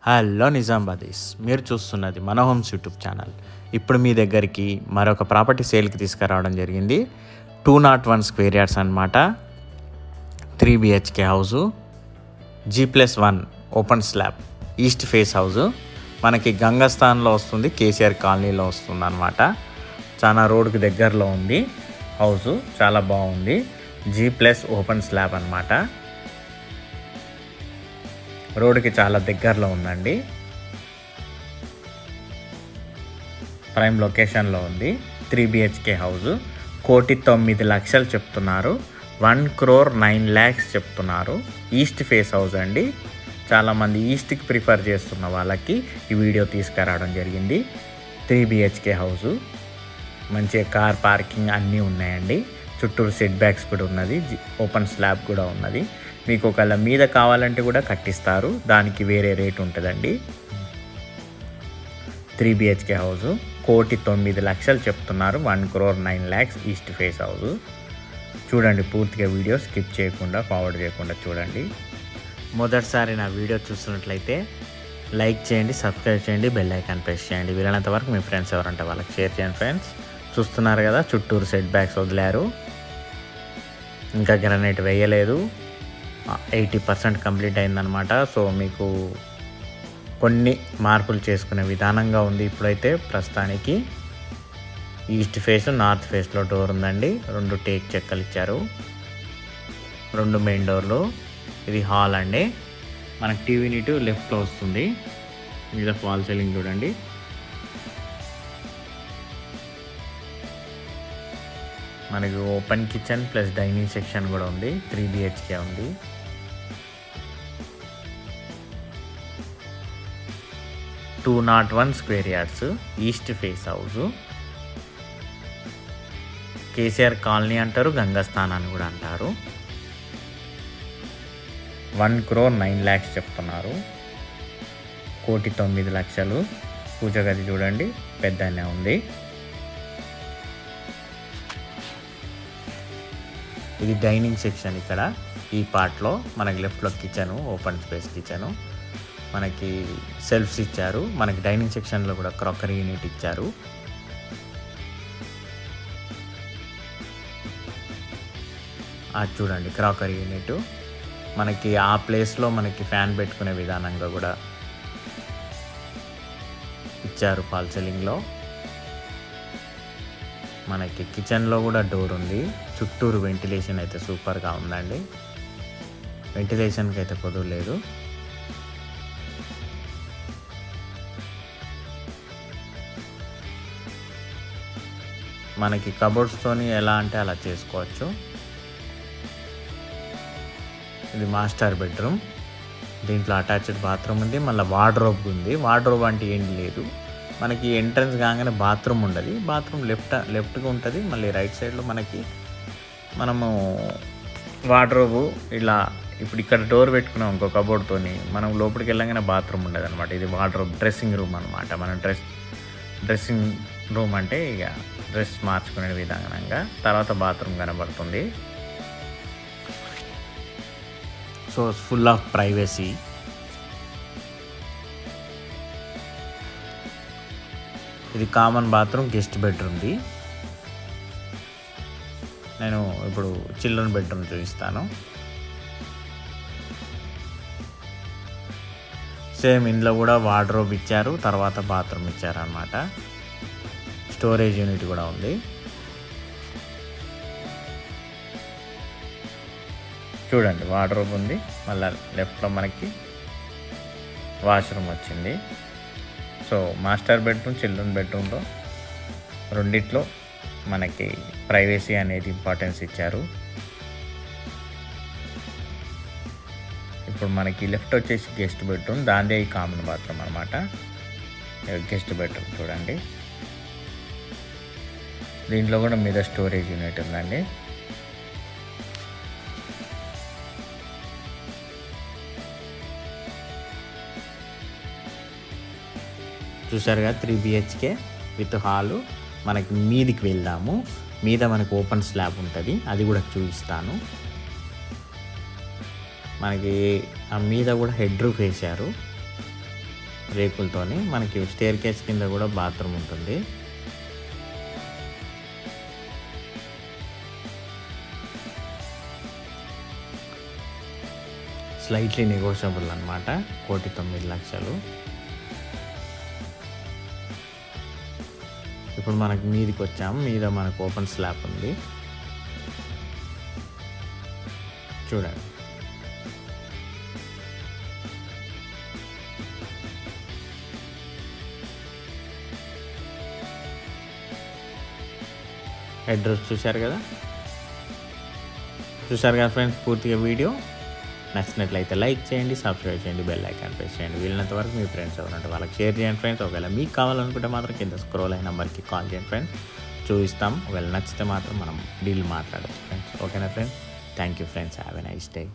Hello నిజామాబాదీస్, మీరు చూస్తున్నది మన హోమ్స్ యూట్యూబ్ ఛానల్. ఇప్పుడు మీ దగ్గరికి మరొక ప్రాపర్టీ సేల్కి తీసుకురావడం జరిగింది. 201 స్క్వేర్ యార్డ్స్ అనమాట. 3 BHK house, G+1 open slab, east face house. మనకి గంగస్థాన్లో వస్తుంది, కేసీఆర్ కాలనీలో వస్తుంది అనమాట. చాలా రోడ్కి దగ్గరలో ఉంది హౌజు, చాలా బాగుంది. G+ ఓపెన్ స్లాబ్ అనమాట. రోడ్డుకి చాలా దగ్గరలో ఉందండి. ప్రైమ్ లొకేషన్లో ఉంది. 3 BHK హౌజు, 1,09,00,000 చెప్తున్నారు. 1,09,00,000 చెప్తున్నారు. ఈస్ట్ ఫేస్ హౌస్ అండి. చాలామంది ఈస్ట్కి ప్రిఫర్ చేస్తున్న వాళ్ళకి ఈ వీడియో తీసుకురావడం జరిగింది. 3 BHK హౌజు, మంచిగా కార్ పార్కింగ్ అన్నీ ఉన్నాయండి. చుట్టూరు సెట్ బ్యాక్స్ కూడా ఉన్నది, ఓపెన్ స్లాబ్ కూడా ఉన్నది. మీకు ఒకవేళ మీద కావాలంటే కూడా కట్టిస్తారు, దానికి వేరే రేట్ ఉంటుందండి. 3 BHK హౌజు, 1,09,00,000 చెప్తున్నారు. 1,09,00,000 ఈస్ట్ ఫేస్ హౌజు. చూడండి, పూర్తిగా వీడియో స్కిప్ చేయకుండా, ఫార్వర్డ్ చేయకుండా చూడండి. మొదటిసారి నా వీడియో చూస్తున్నట్లయితే లైక్ చేయండి, సబ్స్క్రైబ్ చేయండి, బెల్ ఐకాన్ ప్రెస్ చేయండి. వీలైనంత వరకు మీ ఫ్రెండ్స్ ఎవరంటే వాళ్ళకి షేర్ చేయండి. ఫ్రెండ్స్ చూస్తున్నారు కదా, చుట్టూరు సెట్ బ్యాక్స్ వదిలారు, ఇంకా గ్రానైట్ వేయలేదు. 80% కంప్లీట్ అయిందనమాట. సో మీకు కొన్ని మార్పులు చేసుకునే విధానంగా ఉంది. ఇప్పుడైతే ప్రస్తుతానికి ఈస్ట్ ఫేస్, నార్త్ ఫేస్లో డోర్ ఉందండి. 2 టేక్ చెక్కలు ఇచ్చారు, 2 మెయిన్ డోర్లు. ఇది హాల్ అండి. మనకి టీవీ యూనిట్ లెఫ్ట్లో వస్తుంది. మీద ఫాల్ సీలింగ్ చూడండి. మనకి open kitchen plus dining section కూడా ఉంది. 3 BHK ఉంది. 201 square yards, east face house. KCR colony అంటారు, గంగస్థాన్ అని కూడా అంటారు. 1,09,00,000 చెప్తున్నారు. 1,09,00,000. పూజ గది చూడండి, పెద్దనే ఉంది. ఇది డైనింగ్ సెక్షన్. ఇక్కడ ఈ పార్ట్లో మనకి లెఫ్ట్లో కిచెను, ఓపెన్ స్పేస్ కిచెను. మనకి సెల్ఫ్స్ ఇచ్చారు. మనకి డైనింగ్ సెక్షన్లో కూడా క్రాకరీ యూనిట్ ఇచ్చారు. అది చూడండి, క్రాకరీ యూనిట్. మనకి ఆ ప్లేస్లో మనకి ఫ్యాన్ పెట్టుకునే విధానంగా కూడా ఇచ్చారు ఫాల్ సీలింగ్లో. మనకి కిచెన్లో కూడా డోర్ ఉంది. చుట్టూరు వెంటిలేషన్ అయితే సూపర్గా ఉందండి. వెంటిలేషన్కి అయితే కొదువు లేదు. మనకి కబోర్డ్స్తోని ఎలా అంటే అలా చేసుకోవచ్చు. ఇది మాస్టర్ బెడ్రూమ్. దీంట్లో అటాచ్డ్ బాత్రూమ్ ఉంది, మళ్ళీ వార్డ్రోబ్ ఉంది. వార్డ్రోబ్ అంటే ఏం లేదు, మనకి ఎంట్రన్స్ కాగానే బాత్రూమ్ ఉండదు. బాత్రూమ్ లెఫ్ట్గా ఉంటుంది. మళ్ళీ రైట్ సైడ్లో మనము వార్డ్రోబు ఇలా ఇప్పుడు ఇక్కడ డోర్ పెట్టుకున్నాం ఇంకో కబోర్డ్తోని, మనం లోపలికి వెళ్ళగానే బాత్రూమ్ ఉండదు అనమాట. ఇది వార్డ్రోబ్, డ్రెస్సింగ్ రూమ్ అనమాట. మనం డ్రెస్సింగ్ రూమ్ అంటే ఇక డ్రెస్ మార్చుకునే విధానంగా, తర్వాత బాత్రూమ్ కనబడుతుంది. So full of privacy. ఇది కామన్ బాత్రూమ్, గెస్ట్ బెడ్రూమ్ది. నేను ఇప్పుడు చిల్డ్రన్ బెడ్రూమ్ చూపిస్తాను. సేమ్ ఇందులో కూడా వార్డ్రోబ్ ఇచ్చారు, తర్వాత బాత్రూమ్ ఇచ్చారు అన్నమాట. స్టోరేజ్ యూనిట్ కూడా ఉంది. చూడండి, వార్డ్రోబ్ ఉంది. మళ్ళీ లెఫ్ట్లో మనకి వాష్రూమ్ వచ్చింది. సో మాస్టర్ బెడ్రూమ్, చిల్డ్రన్ బెడ్రూమ్లో రెండిట్లో మనకి ప్రైవసీ అనేది ఇంపార్టెన్స్ ఇచ్చారు. ఇప్పుడు మనకి లెఫ్ట్ వచ్చేసి గెస్ట్ బెడ్రూమ్, దాందే ఈ కామన్ బాత్రూమ్ అనమాట. గెస్ట్ బెడ్రూమ్ చూడండి. దీంట్లో కూడా మీద స్టోరేజ్ యూనిట్ ఉందండి. చూసారుగా 3 BHK విత్ హాలు. మనకి మీదికి వెళ్దాము. మీద మనకు ఓపెన్ స్లాబ్ ఉంటుంది, అది కూడా చూపిస్తాను. మనకి ఆ మీద కూడా హెడ్ రూఫ్ వేశారు. రేకులతోని. మనకి స్టేర్ కేస్ కింద కూడా బాత్రూమ్ ఉంటుంది. స్లైట్లీ నెగోషియబుల్ అనమాట. 1,09,00,000. ఇప్పుడు మనకి మీదికి వచ్చాము. మీద మనకు ఓపెన్ స్లాబ్ ఉంది చూడండి. అడ్రస్ చూశారు కదా ఫ్రెండ్స్. పూర్తిగా వీడియో నచ్చినట్లయితే లైక్ చేయండి, సబ్స్క్రైబ్ చేయండి, బెల్ ఐకాన్ ప్రెస్ చేయండి. వీళ్ళంత వరకు మీ ఫ్రెండ్స్ ఎవరంటే వాళ్ళకి షేర్ చేయండి ఫ్రెండ్స్. ఒకవేళ మీకు కావాలనుకుంటే మాత్రం కింద స్క్రోల్ అయిన నెంబర్కి కాల్ చేయండి ఫ్రెండ్స్. చూపిస్తాం. ఒకవేళ నచ్చితే మాత్రం మనం డీల్ మాట్లాడచ్చు ఫ్రెండ్స్. ఓకేనా friends? Thank you friends. Have a nice day.